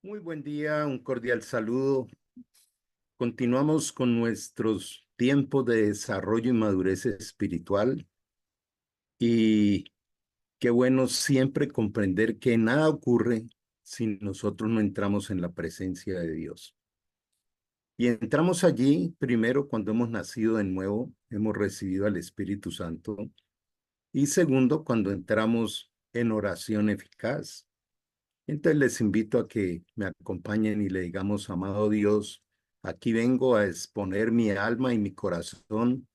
Muy buen día, un cordial saludo. Continuamos con nuestros tiempos de desarrollo y madurez espiritual y qué bueno siempre comprender que nada ocurre si nosotros no entramos en la presencia de Dios. Y entramos allí primero cuando hemos nacido de nuevo, hemos recibido al Espíritu Santo y segundo cuando entramos en oración eficaz. Entonces les invito a que me acompañen y le digamos, amado Dios, aquí vengo a exponer mi alma y mi corazón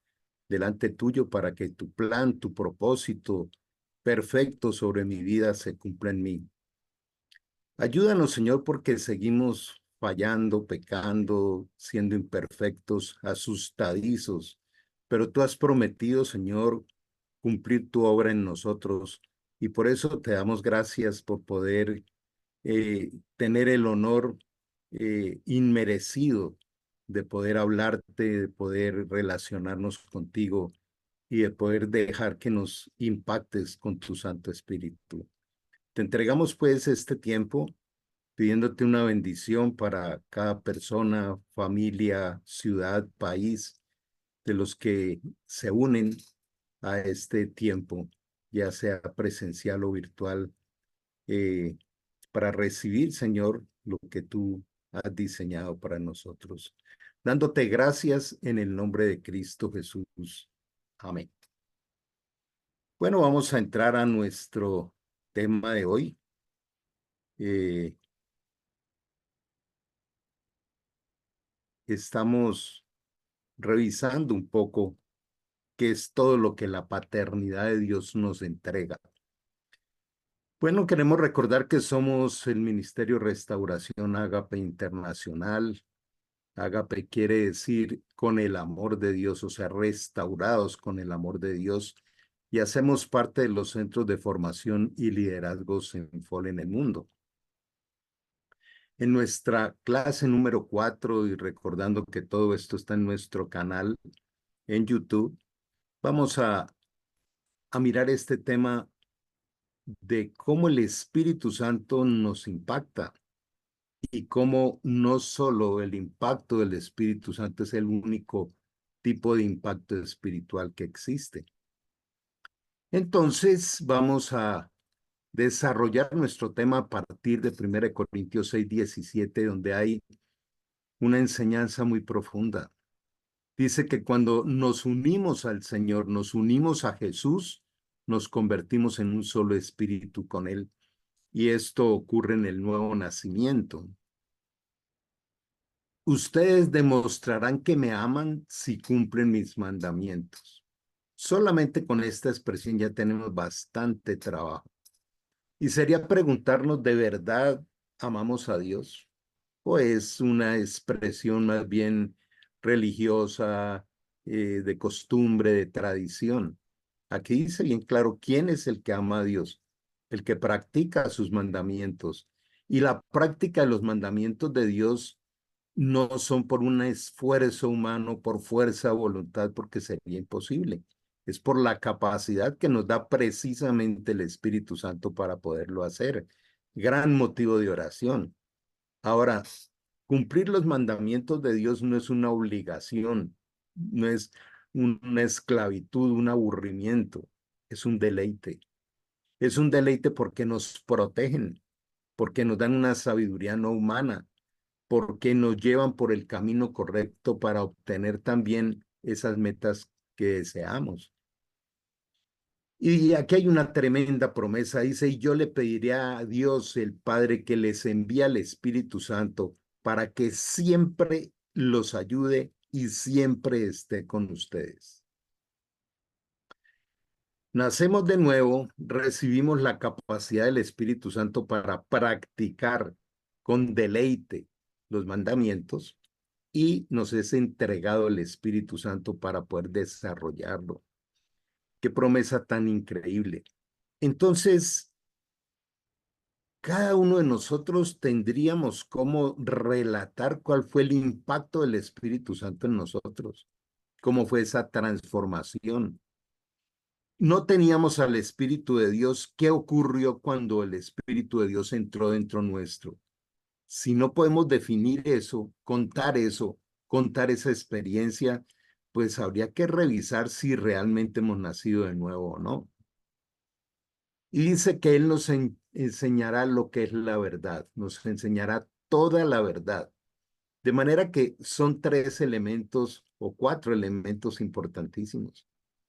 delante tuyo para que tu plan, tu propósito perfecto sobre mi vida se cumpla en mí. Ayúdanos, Señor, porque seguimos fallando, pecando, siendo imperfectos, asustadizos, pero tú has prometido, Señor, cumplir tu obra en nosotros y por eso te damos gracias por poder tener el honor inmerecido de poder hablarte, de poder relacionarnos contigo y de poder dejar que nos impactes con tu Santo Espíritu. Te entregamos pues este tiempo pidiéndote una bendición para cada persona, familia, ciudad, país, de los que se unen a este tiempo, ya sea presencial o virtual, eh, para recibir, Señor, lo que tú has diseñado para nosotros. Dándote gracias en el nombre de Cristo Jesús. Amén. Bueno, vamos a entrar a nuestro tema de hoy. Eh, Estamos revisando un poco qué es todo lo que la paternidad de Dios nos entrega. Bueno, queremos recordar que somos el Ministerio Restauración Ágape Internacional. Ágape quiere decir con el amor de Dios, o sea, restaurados con el amor de Dios. Y hacemos parte de los centros de formación y liderazgos en FOL en el mundo. En nuestra clase número 4, y recordando que todo esto está en nuestro canal en YouTube, vamos a mirar este tema de cómo el Espíritu Santo nos impacta y cómo no solo el impacto del Espíritu Santo es el único tipo de impacto espiritual que existe. Entonces vamos a desarrollar nuestro tema a partir de 1 Corintios 6:17, donde hay una enseñanza muy profunda. Dice que cuando nos unimos al Señor, nos unimos a Jesús, nos convertimos en un solo espíritu con Él. Y esto ocurre en el nuevo nacimiento. Ustedes demostrarán que me aman si cumplen mis mandamientos. Solamente con esta expresión ya tenemos bastante trabajo. Y sería preguntarnos, ¿de verdad amamos a Dios? ¿O es una expresión más bien religiosa, de costumbre, de tradición? Aquí dice bien claro quién es el que ama a Dios, el que practica sus mandamientos. Y la práctica de los mandamientos de Dios no son por un esfuerzo humano, por fuerza o voluntad, porque sería imposible. Es por la capacidad que nos da precisamente el Espíritu Santo para poderlo hacer. Gran motivo de oración. Ahora, cumplir los mandamientos de Dios no es una obligación, no es una esclavitud, un aburrimiento, es un deleite. Es un deleite porque nos protegen, porque nos dan una sabiduría no humana, porque nos llevan por el camino correcto para obtener también esas metas que deseamos. Y aquí hay una tremenda promesa, dice, y yo le pediré a Dios el Padre que les envíe al Espíritu Santo para que siempre los ayude y siempre esté con ustedes. Nacemos de nuevo, recibimos la capacidad del Espíritu Santo para practicar con deleite los mandamientos y nos es entregado el Espíritu Santo para poder desarrollarlo. Qué promesa tan increíble. Entonces, cada uno de nosotros tendríamos cómo relatar cuál fue el impacto del Espíritu Santo en nosotros, cómo fue esa transformación. No teníamos al Espíritu de Dios. ¿Qué ocurrió cuando el Espíritu de Dios entró dentro nuestro? Si no podemos definir eso, contar esa experiencia, pues habría que revisar si realmente hemos nacido de nuevo o no. Y dice que Él nos enseñará lo que es la verdad, nos enseñará toda la verdad. De manera que son tres elementos o cuatro elementos importantísimos.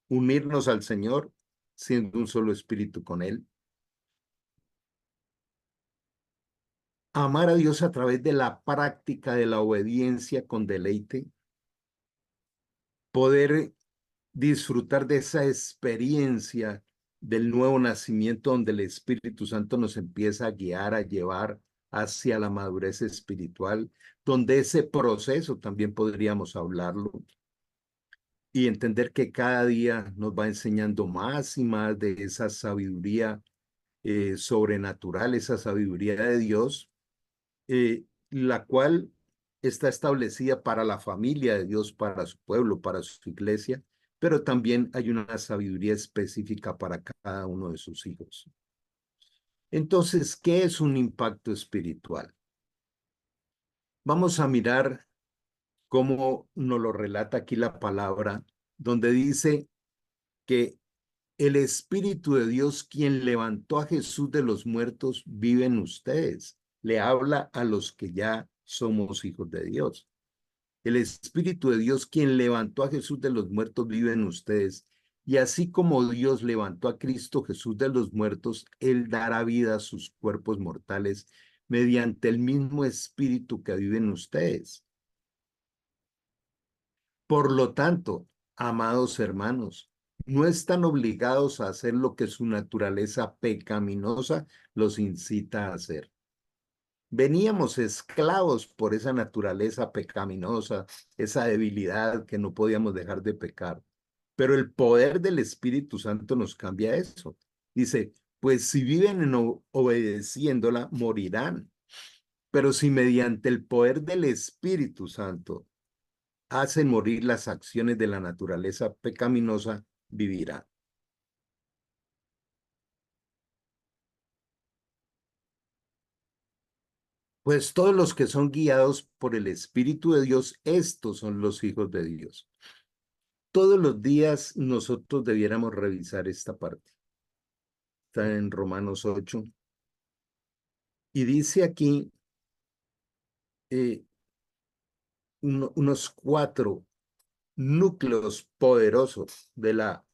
Unirnos al Señor, siendo un solo espíritu con Él. Amar a Dios a través de la práctica de la obediencia con deleite. Poder disfrutar de esa experiencia del nuevo nacimiento donde el Espíritu Santo nos empieza a guiar, a llevar hacia la madurez espiritual, donde ese proceso también podríamos hablarlo y entender que cada día nos va enseñando más y más de esa sabiduría sobrenatural, esa sabiduría de Dios, la cual está establecida para la familia de Dios, para su pueblo, para su iglesia, pero también hay una sabiduría específica para cada uno de sus hijos. Entonces, ¿qué es un impacto espiritual? Vamos a mirar cómo nos lo relata aquí la palabra, donde dice que el Espíritu de Dios, quien levantó a Jesús de los muertos, vive en ustedes. Le habla a los que ya somos hijos de Dios. El Espíritu de Dios, quien levantó a Jesús de los muertos, vive en ustedes. Y así como Dios levantó a Cristo Jesús de los muertos, Él dará vida a sus cuerpos mortales mediante el mismo Espíritu que vive en ustedes. Por lo tanto, amados hermanos, no están obligados a hacer lo que su naturaleza pecaminosa los incita a hacer. Veníamos esclavos por esa naturaleza pecaminosa, esa debilidad que no podíamos dejar de pecar. Pero el poder del Espíritu Santo nos cambia eso. Dice, pues si viven en obedeciéndola, morirán. Pero si mediante el poder del Espíritu Santo hacen morir las acciones de la naturaleza pecaminosa, vivirán. Pues todos los que son guiados por el Espíritu de Dios, estos son los hijos de Dios. Todos los días nosotros debiéramos revisar esta parte. Está en Romanos 8. Y dice aquí unos cuatro núcleos poderosos de la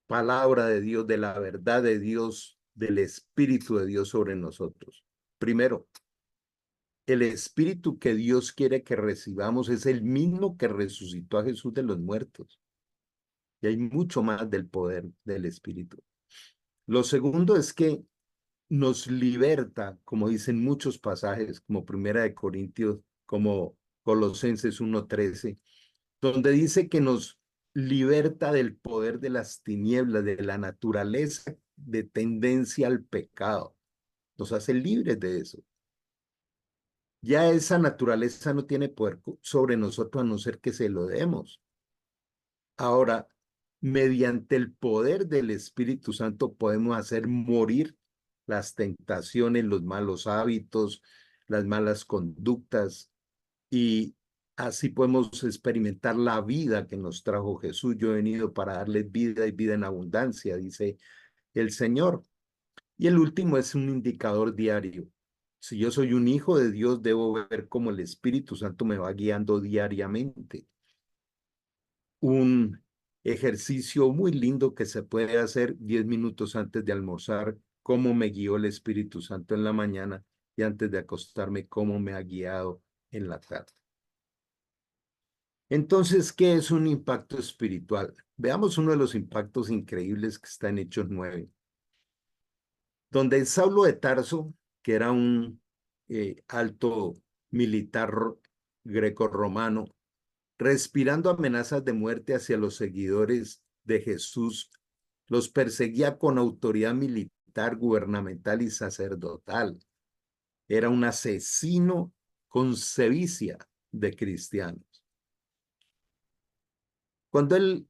palabra de Dios, de la verdad de Dios, del Espíritu de Dios sobre nosotros. Primero, el Espíritu que Dios quiere que recibamos es el mismo que resucitó a Jesús de los muertos. Y hay mucho más del poder del Espíritu. Lo segundo es que nos liberta, como dicen muchos pasajes, como Primera de Corintios, como Colosenses 1:13, donde dice que nos liberta del poder de las tinieblas, de la naturaleza de tendencia al pecado. Nos hace libres de eso. Ya esa naturaleza no tiene poder sobre nosotros a no ser que se lo demos. Ahora, mediante el poder del Espíritu Santo podemos hacer morir las tentaciones, los malos hábitos, las malas conductas y así podemos experimentar la vida que nos trajo Jesús. Yo he venido para darles vida y vida en abundancia, dice el Señor. Y el último es un indicador diario. Si yo soy un hijo de Dios, debo ver cómo el Espíritu Santo me va guiando diariamente. Un ejercicio muy lindo que se puede hacer 10 minutos antes de almorzar, cómo me guió el Espíritu Santo en la mañana y antes de acostarme, cómo me ha guiado en la tarde. Entonces, ¿qué es un impacto espiritual? Veamos uno de los impactos increíbles que está en Hechos 9, donde Saulo de Tarso, que era un alto militar greco-romano, respirando amenazas de muerte hacia los seguidores de Jesús, los perseguía con autoridad militar, gubernamental y sacerdotal. Era un asesino con sevicia de cristianos. Cuando él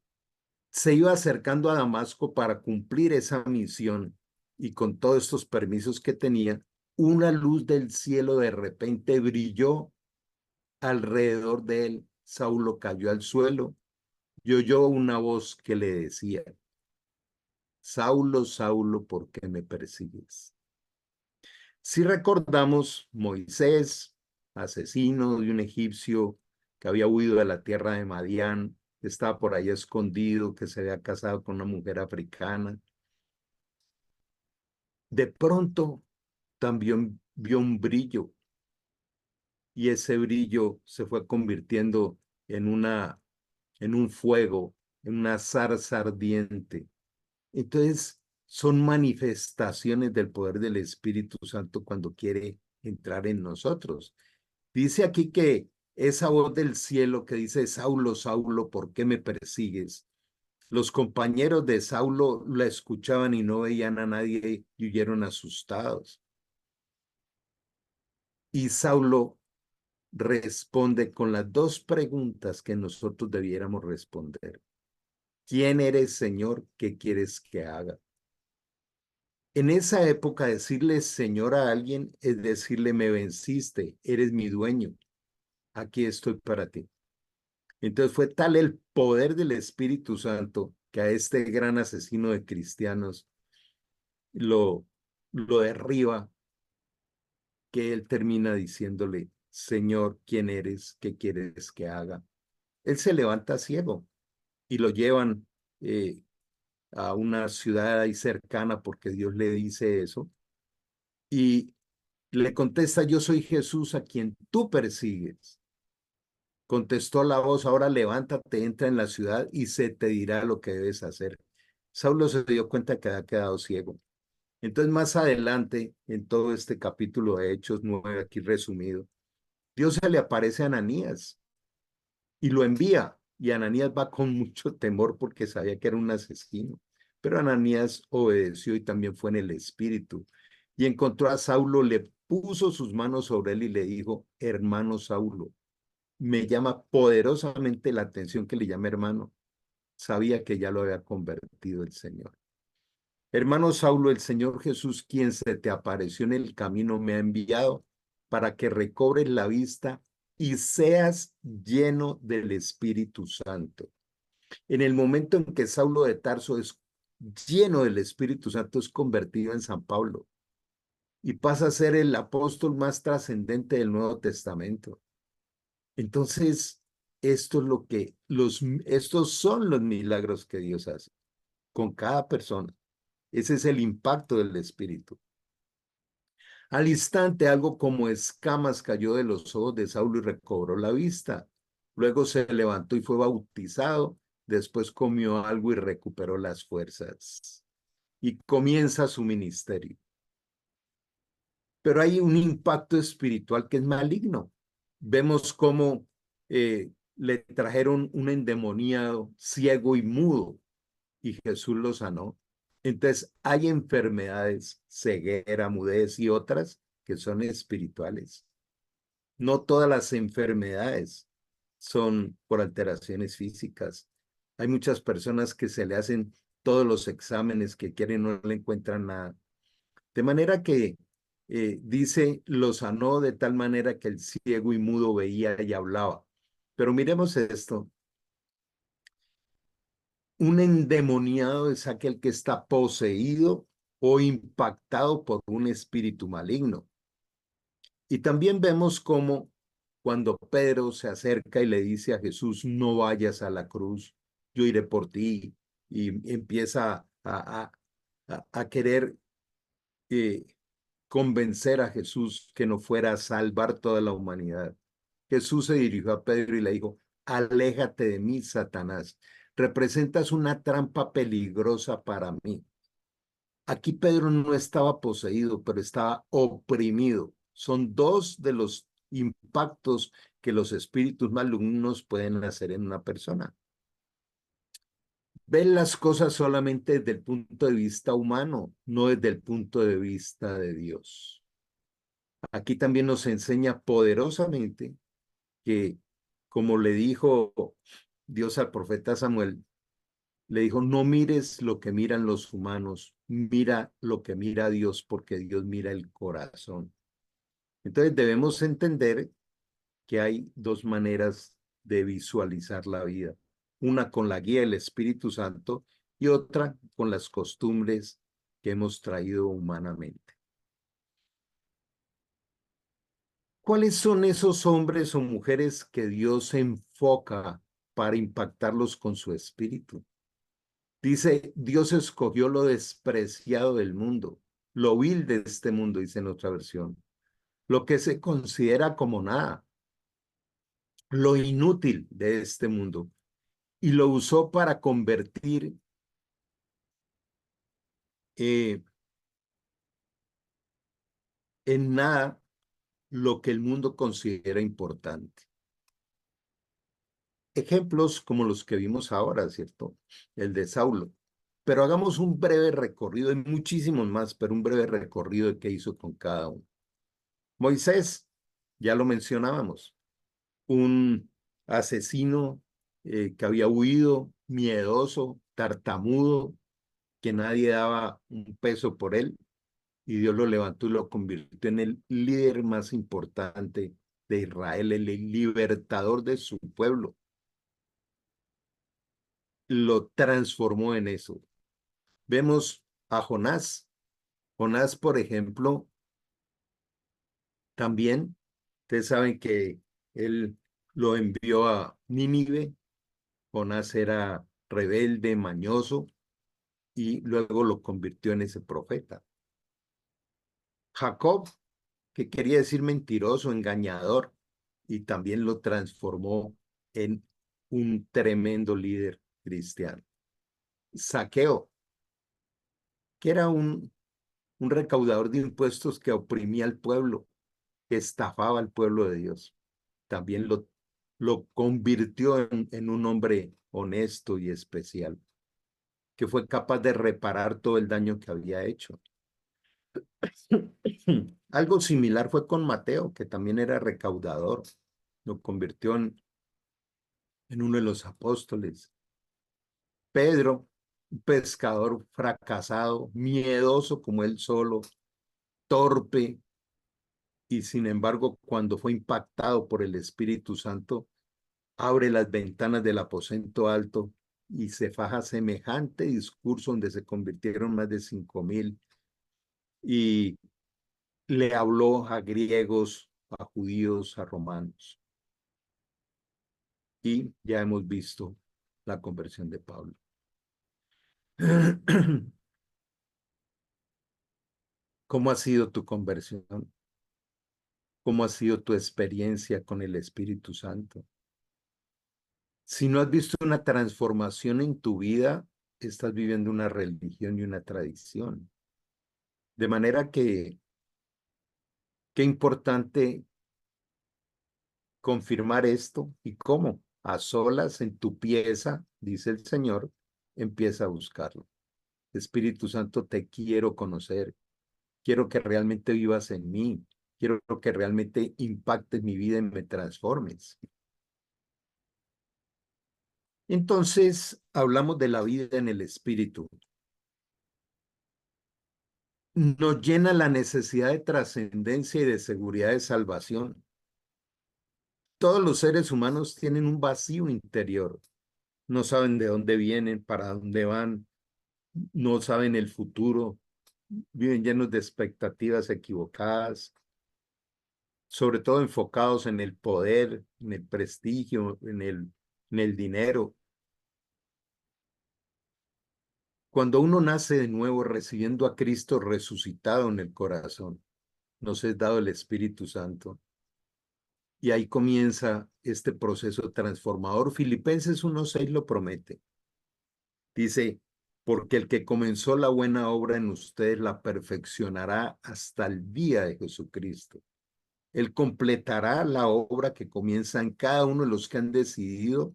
se iba acercando a Damasco para cumplir esa misión y con todos estos permisos que tenía, una luz del cielo de repente brilló alrededor de él. Saulo cayó al suelo y oyó una voz que le decía: Saulo, Saulo, ¿por qué me persigues? Si recordamos, Moisés, asesino de un egipcio que había huido de la tierra de Madián, que estaba por ahí escondido, que se había casado con una mujer africana, de pronto también vio un brillo y ese brillo se fue convirtiendo en en un fuego, en una zarza ardiente. Entonces, son manifestaciones del poder del Espíritu Santo cuando quiere entrar en nosotros. Dice aquí que esa voz del cielo que dice: Saulo, Saulo, ¿por qué me persigues? Los compañeros de Saulo la escuchaban y no veían a nadie y huyeron asustados. Y Saulo responde con las dos preguntas que nosotros debiéramos responder. ¿Quién eres, Señor? ¿Qué quieres que haga? En esa época, decirle Señor a alguien es decirle: me venciste, eres mi dueño, aquí estoy para ti. Entonces fue tal el poder del Espíritu Santo que a este gran asesino de cristianos lo, lo derriba, que él termina diciéndole: Señor, ¿quién eres? ¿Qué quieres que haga? Él se levanta ciego y lo llevan a una ciudad ahí cercana porque Dios le dice eso. Y le contesta: yo soy Jesús a quien tú persigues. Contestó la voz: ahora levántate, entra en la ciudad y se te dirá lo que debes hacer. Saulo se dio cuenta que había quedado ciego. Entonces, más adelante, en todo este capítulo de Hechos 9, aquí resumido, Dios se le aparece a Ananías y lo envía. Y Ananías va con mucho temor porque sabía que era un asesino. Pero Ananías obedeció y también fue en el Espíritu. Y encontró a Saulo, le puso sus manos sobre él y le dijo: hermano Saulo. Me llama poderosamente la atención que le llame hermano. Sabía que ya lo había convertido el Señor. Hermano Saulo, el Señor Jesús, quien se te apareció en el camino, me ha enviado para que recobres la vista y seas lleno del Espíritu Santo. En el momento en que Saulo de Tarso es lleno del Espíritu Santo, es convertido en San Pablo y pasa a ser el apóstol más trascendente del Nuevo Testamento. Entonces, esto es lo que estos son los milagros que Dios hace con cada persona. Ese es el impacto del Espíritu. Al instante, algo como escamas cayó de los ojos de Saulo y recobró la vista. Luego se levantó y fue bautizado. Después comió algo y recuperó las fuerzas. Y comienza su ministerio. Pero hay un impacto espiritual que es maligno. Vemos cómo le trajeron un endemoniado ciego y mudo y Jesús lo sanó. Entonces hay enfermedades, ceguera, mudez y otras que son espirituales. No todas las enfermedades son por alteraciones físicas. Hay muchas personas que se le hacen todos los exámenes que quieren, no le encuentran nada. De manera que dice, lo sanó de tal manera que el ciego y mudo veía y hablaba. Pero miremos esto. Un endemoniado es aquel que está poseído o impactado por un espíritu maligno. Y también vemos cómo cuando Pedro se acerca y le dice a Jesús: no vayas a la cruz, yo iré por ti, y empieza a querer eh, convencer a Jesús que no fuera a salvar toda la humanidad. Jesús se dirigió a Pedro y le dijo: aléjate de mí, Satanás. Representas una trampa peligrosa para mí. Aquí Pedro no estaba poseído, pero estaba oprimido. Son dos de los impactos que los espíritus malignos pueden hacer en una persona. Ven las cosas solamente desde el punto de vista humano, no desde el punto de vista de Dios. Aquí también nos enseña poderosamente que, como le dijo Dios al profeta Samuel, le dijo: no mires lo que miran los humanos, mira lo que mira Dios, porque Dios mira el corazón. Entonces debemos entender que hay dos maneras de visualizar la vida. Una con la guía del Espíritu Santo y otra con las costumbres que hemos traído humanamente. ¿Cuáles son esos hombres o mujeres que Dios enfoca para impactarlos con su espíritu? Dice, Dios escogió lo despreciado del mundo, lo vil de este mundo, dice en otra versión, lo que se considera como nada, lo inútil de este mundo, y lo usó para convertir eh, en nada lo que el mundo considera importante. Ejemplos como los que vimos ahora, ¿cierto? El de Saulo. Pero hagamos un breve recorrido, hay muchísimos más, pero un breve recorrido de qué hizo con cada uno. Moisés, ya lo mencionábamos, un asesino que había huido, miedoso, tartamudo, que nadie daba un peso por él, y Dios lo levantó y lo convirtió en el líder más importante de Israel, el libertador de su pueblo. Lo transformó en eso. Vemos a Jonás. Jonás, por ejemplo, también, ustedes saben que él lo envió a Nínive. Jonás era rebelde, mañoso, y luego lo convirtió en ese profeta. Jacob, que quería decir mentiroso, engañador, y también lo transformó en un tremendo líder cristiano. Zaqueo, que era un recaudador de impuestos que oprimía al pueblo, que estafaba al pueblo de Dios, también lo convirtió en un hombre honesto y especial, que fue capaz de reparar todo el daño que había hecho. Algo similar fue con Mateo, que también era recaudador. Lo convirtió en uno de los apóstoles. Pedro, un pescador fracasado, miedoso como él solo, torpe, y sin embargo, cuando fue impactado por el Espíritu Santo, abre las ventanas del aposento alto y se faja semejante discurso donde se convirtieron más de 5,000, y le habló a griegos, a judíos, a romanos. Y ya hemos visto la conversión de Pablo. ¿Cómo ha sido tu conversión? ¿Cómo ha sido tu experiencia con el Espíritu Santo? Si no has visto una transformación en tu vida, estás viviendo una religión y una tradición. De manera que, qué importante confirmar esto. ¿Y cómo? A solas en tu pieza, dice el Señor, empieza a buscarlo. Espíritu Santo, te quiero conocer. Quiero que realmente vivas en mí. Quiero que realmente impactes mi vida y me transformes. Entonces, hablamos de la vida en el Espíritu. Nos llena la necesidad de trascendencia y de seguridad de salvación. Todos los seres humanos tienen un vacío interior. No saben de dónde vienen, para dónde van, no saben el futuro, viven llenos de expectativas equivocadas, sobre todo enfocados en el poder, en el prestigio, en el dinero. Cuando uno nace de nuevo recibiendo a Cristo resucitado en el corazón, nos es dado el Espíritu Santo. Y ahí comienza este proceso transformador. Filipenses 1:6 lo promete. Dice, porque el que comenzó la buena obra en ustedes la perfeccionará hasta el día de Jesucristo. Él completará la obra que comienza en cada uno de los que han decidido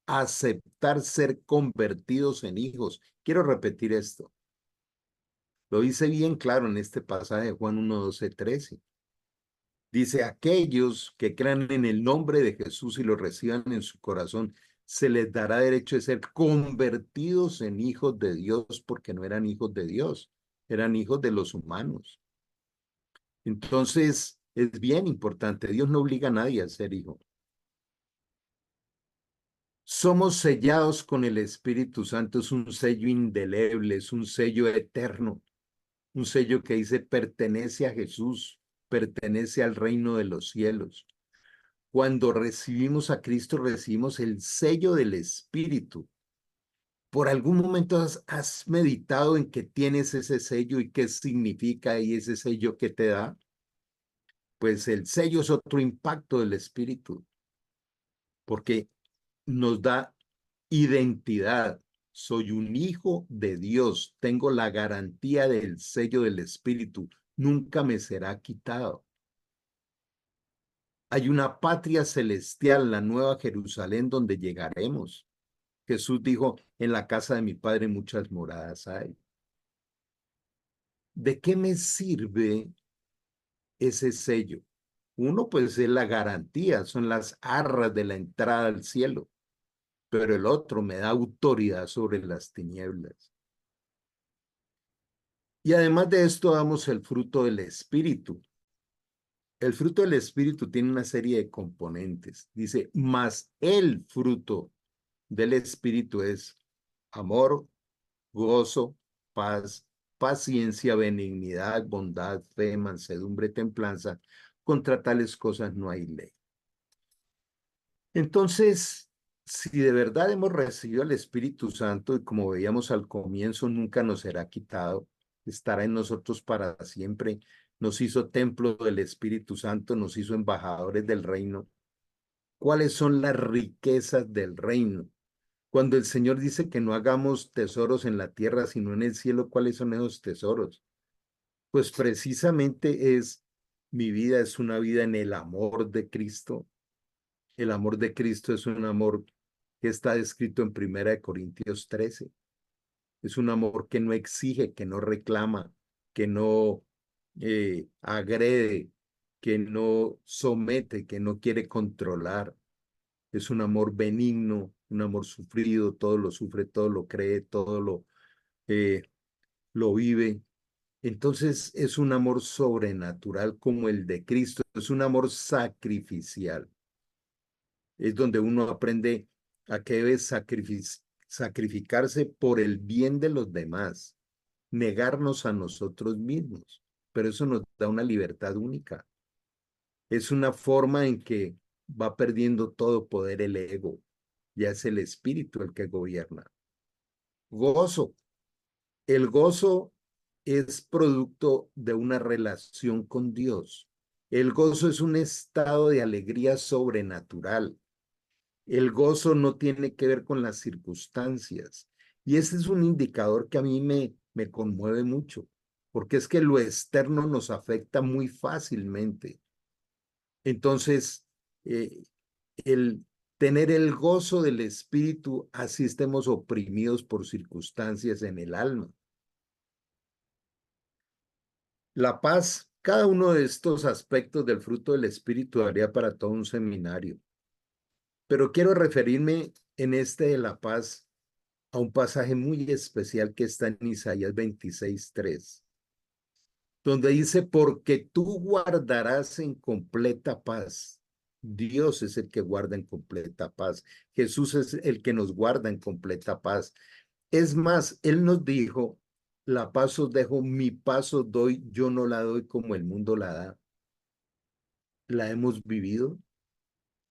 aceptar ser convertidos en hijos. Quiero repetir esto. Lo dice bien claro en este pasaje de Juan 1:12-13. Dice, aquellos que crean en el nombre de Jesús y lo reciban en su corazón, se les dará derecho de ser convertidos en hijos de Dios porque no eran hijos de Dios. eran hijos de los humanos. Entonces, es bien importante. Dios no obliga a nadie a ser hijo. Somos sellados con el Espíritu Santo, es un sello indeleble, es un sello eterno, un sello que dice pertenece a Jesús, pertenece al reino de los cielos. Cuando recibimos a Cristo, recibimos el sello del Espíritu. ¿Por algún momento has meditado en que tienes ese sello y qué significa y ese sello que te da? Pues el sello es otro impacto del Espíritu, porque nos da identidad. Soy un hijo de Dios, tengo la garantía del sello del Espíritu, nunca me será quitado. Hay una patria celestial, la nueva Jerusalén, donde llegaremos. Jesús dijo, en la casa de mi Padre muchas moradas hay. ¿De qué me sirve ese sello? Uno, pues es la garantía, son las arras de la entrada al cielo, pero el otro me da autoridad sobre las tinieblas. Y además de esto damos el fruto del Espíritu. El fruto del Espíritu tiene una serie de componentes. Dice, mas el fruto del Espíritu es amor, gozo, paz, paciencia, benignidad, bondad, fe, mansedumbre, templanza. Contra tales cosas no hay ley. Entonces, si de verdad hemos recibido el Espíritu Santo y como veíamos al comienzo, nunca nos será quitado, estará en nosotros para siempre, nos hizo templo del Espíritu Santo, nos hizo embajadores del reino. ¿Cuáles son las riquezas del reino? Cuando el Señor dice que no hagamos tesoros en la tierra, sino en el cielo, ¿cuáles son esos tesoros? Pues precisamente es, mi vida es una vida en el amor de Cristo. El amor de Cristo es un amor que está descrito en 1 Corintios 13. Es un amor que no exige, que no reclama, que no agrede, que no somete, que no quiere controlar. Es un amor benigno, un amor sufrido, todo lo sufre, todo lo cree, todo lo vive. Entonces es un amor sobrenatural como el de Cristo, es un amor sacrificial. Es donde uno aprende a que debe sacrificarse por el bien de los demás, negarnos a nosotros mismos, pero eso nos da una libertad única. Es una forma en que va perdiendo todo poder el ego, ya es el espíritu el que gobierna. Gozo. El gozo es producto de una relación con Dios. El gozo es un estado de alegría sobrenatural. El gozo no tiene que ver con las circunstancias. Y ese es un indicador que a mí me conmueve mucho, porque es que lo externo nos afecta muy fácilmente. Entonces, eh, el tener el gozo del espíritu, así estemos oprimidos por circunstancias en el alma. La paz, cada uno de estos aspectos del fruto del espíritu daría para todo un seminario. Pero quiero referirme en este de la paz a un pasaje muy especial que está en Isaías 26:3, donde dice, porque tú guardarás en completa paz. Dios es el que guarda en completa paz. Jesús es el que nos guarda en completa paz. Es más, Él nos dijo, la paz os dejo, mi paz os doy, yo no la doy como el mundo la da. La hemos vivido.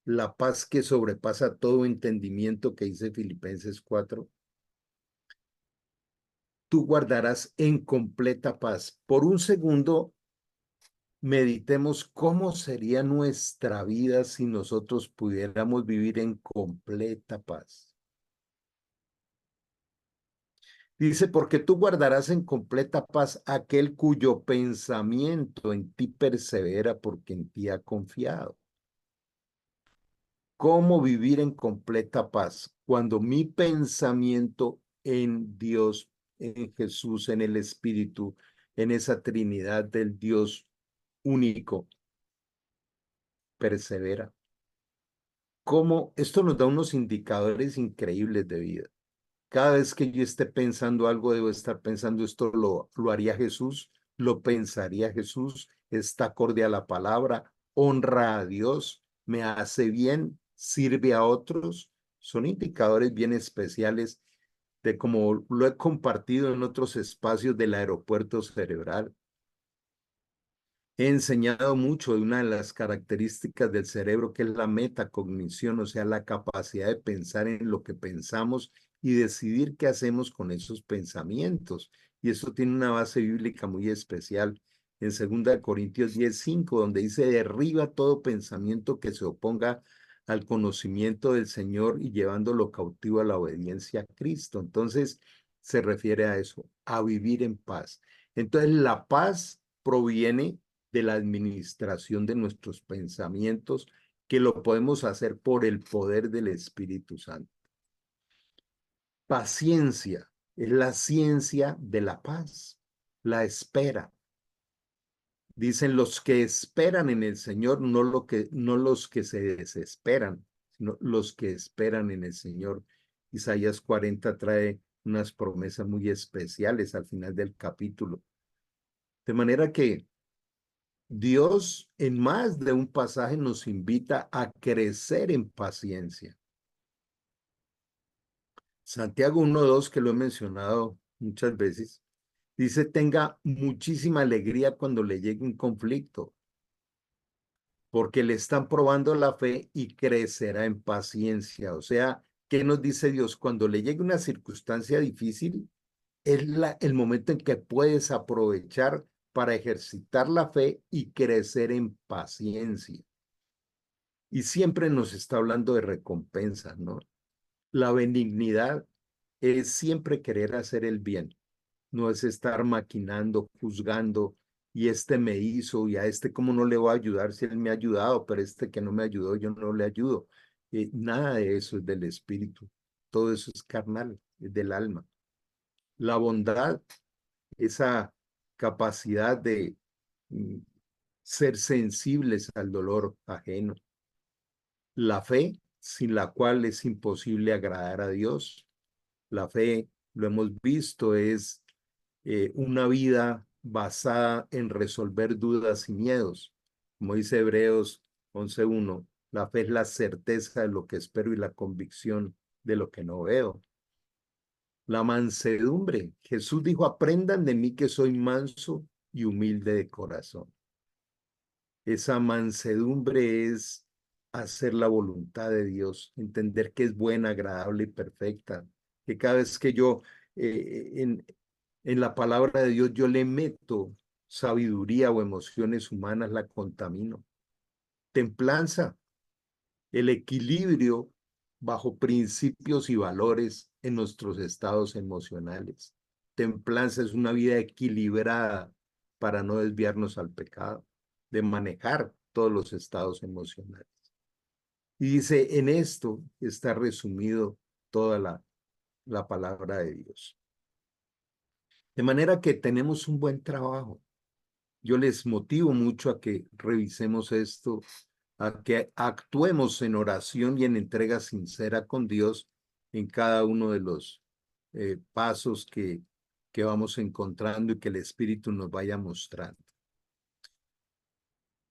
La paz que sobrepasa todo entendimiento que dice Filipenses 4. Tú guardarás en completa paz. Por un segundo, meditemos cómo sería nuestra vida si nosotros pudiéramos vivir en completa paz. Dice, porque tú guardarás en completa paz aquel cuyo pensamiento en ti persevera porque en ti ha confiado. ¿Cómo vivir en completa paz? Cuando mi pensamiento en Dios, en Jesús, en el Espíritu, en esa Trinidad del Dios único, persevera. ¿Cómo? Esto nos da unos indicadores increíbles de vida. Cada vez que yo esté pensando algo, debo estar pensando esto lo haría Jesús, lo pensaría Jesús, está acorde a la palabra, honra a Dios, me hace bien, sirve a otros. Son indicadores bien especiales de cómo lo he compartido en otros espacios del aeropuerto cerebral. He enseñado mucho de una de las características del cerebro, que es la metacognición, o sea, la capacidad de pensar en lo que pensamos y decidir qué hacemos con esos pensamientos. Y eso tiene una base bíblica muy especial en 2 Corintios 10:5, donde dice: derriba todo pensamiento que se oponga al conocimiento del Señor y llevándolo cautivo a la obediencia a Cristo. Entonces, se refiere a eso, a vivir en paz. Entonces, la paz proviene de la administración de nuestros pensamientos, que lo podemos hacer por el poder del Espíritu Santo. Paciencia es la ciencia de la paz, la espera. Dicen: los que esperan en el Señor, no los que se desesperan, sino los que esperan en el Señor. Isaías 40 trae unas promesas muy especiales al final del capítulo. De manera que Dios en más de un pasaje nos invita a crecer en paciencia. Santiago 1:2, que lo he mencionado muchas veces, dice: tenga muchísima alegría cuando le llegue un conflicto, porque le están probando la fe y crecerá en paciencia. O sea, ¿qué nos dice Dios? Cuando le llegue una circunstancia difícil, es el momento en que puedes aprovechar para ejercitar la fe y crecer en paciencia. Y siempre nos está hablando de recompensa, ¿no? La benignidad es siempre querer hacer el bien, no es estar maquinando, juzgando, y este me hizo, y a este cómo no le voy a ayudar si él me ha ayudado, pero este que no me ayudó, yo no le ayudo. Nada de eso es del espíritu, todo eso es carnal, es del alma. La bondad, esa capacidad de mm, ser sensibles al dolor ajeno. La fe, sin la cual es imposible agradar a Dios. La fe, lo hemos visto, es una vida basada en resolver dudas y miedos. Como dice Hebreos 11:1, la fe es la certeza de lo que espero y la convicción de lo que no veo. La mansedumbre. Jesús dijo: aprendan de mí, que soy manso y humilde de corazón. Esa mansedumbre es hacer la voluntad de Dios, entender que es buena, agradable y perfecta. Que cada vez que yo en la palabra de Dios yo le meto sabiduría o emociones humanas, la contamino. Templanza, el equilibrio bajo principios y valores en nuestros estados emocionales. Templanza es una vida equilibrada para no desviarnos al pecado, de manejar todos los estados emocionales. Y dice: en esto está resumido toda la palabra de Dios. De manera que tenemos un buen trabajo. Yo les motivo mucho a que revisemos esto, a que actuemos en oración y en entrega sincera con Dios en cada uno de los pasos que vamos encontrando y que el Espíritu nos vaya mostrando.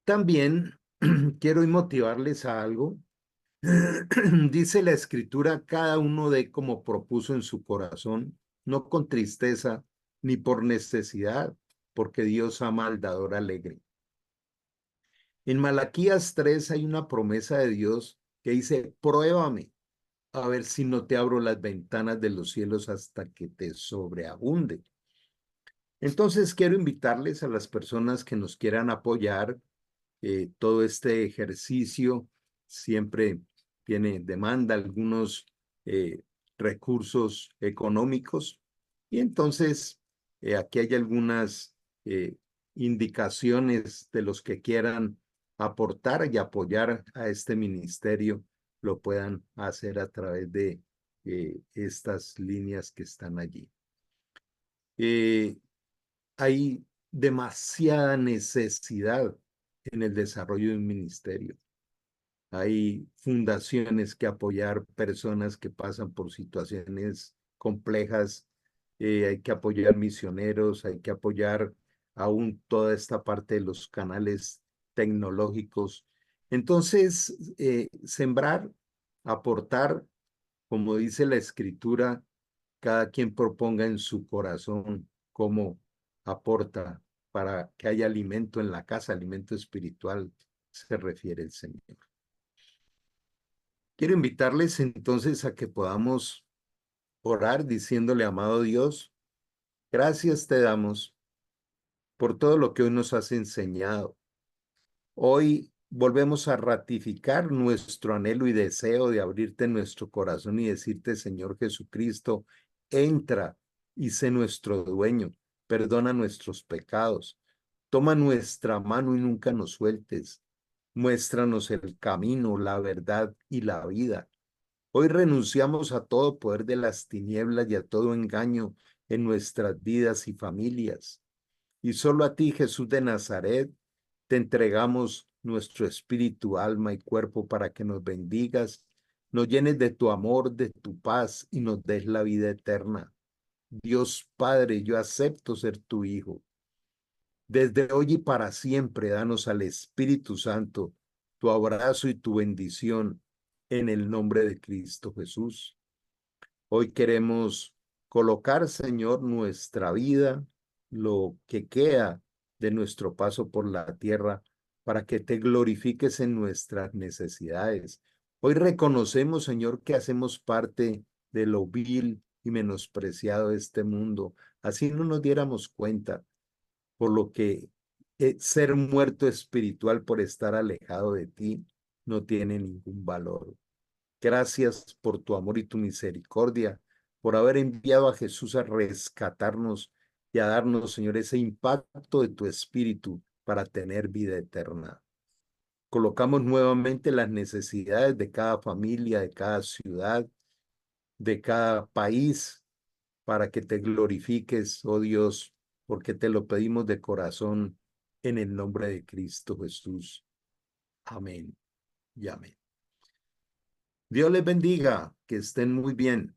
También quiero motivarles a algo. Dice la Escritura: cada uno dé como propuso en su corazón, no con tristeza ni por necesidad, porque Dios ama al dador alegre. En Malaquías 3 hay una promesa de Dios que dice: pruébame a ver si no te abro las ventanas de los cielos hasta que te sobreabunde. Entonces quiero invitarles a las personas que nos quieran apoyar. Todo este ejercicio siempre demanda algunos recursos económicos, y entonces aquí hay algunas indicaciones de los que quieran aportar y apoyar a este ministerio, lo puedan hacer a través de estas líneas que están allí. Hay demasiada necesidad en el desarrollo de un ministerio. Hay fundaciones que apoyar personas que pasan por situaciones complejas, hay que apoyar misioneros, hay que apoyar aún toda esta parte de los canales tecnológicos. Entonces, sembrar, aportar, como dice la escritura, cada quien proponga en su corazón cómo aporta para que haya alimento en la casa, alimento espiritual, se refiere el Señor. Quiero invitarles entonces a que podamos orar diciéndole, amado Dios, gracias te damos por todo lo que hoy nos has enseñado. Hoy volvemos a ratificar nuestro anhelo y deseo de abrirte nuestro corazón y decirte, Señor Jesucristo, entra y sé nuestro dueño, perdona nuestros pecados, toma nuestra mano y nunca nos sueltes, muéstranos el camino, la verdad y la vida. Hoy renunciamos a todo poder de las tinieblas y a todo engaño en nuestras vidas y familias. Y solo a ti, Jesús de Nazaret, te entregamos nuestro espíritu, alma y cuerpo para que nos bendigas, nos llenes de tu amor, de tu paz y nos des la vida eterna. Dios Padre, yo acepto ser tu Hijo. Desde hoy y para siempre, danos al Espíritu Santo, tu abrazo y tu bendición en el nombre de Cristo Jesús. Hoy queremos colocar, Señor, nuestra vida, lo que queda de nuestro paso por la tierra, para que te glorifiques en nuestras necesidades. Hoy reconocemos, Señor, que hacemos parte de lo vil y menospreciado de este mundo. Así no nos diéramos cuenta, por lo que ser muerto espiritual por estar alejado de ti no tiene ningún valor. Gracias por tu amor y tu misericordia, por haber enviado a Jesús a rescatarnos y a darnos, Señor, ese impacto de tu espíritu para tener vida eterna. Colocamos nuevamente las necesidades de cada familia, de cada ciudad, de cada país, para que te glorifiques, oh Dios, porque te lo pedimos de corazón en el nombre de Cristo Jesús. Amén y amén. Dios les bendiga, que estén muy bien.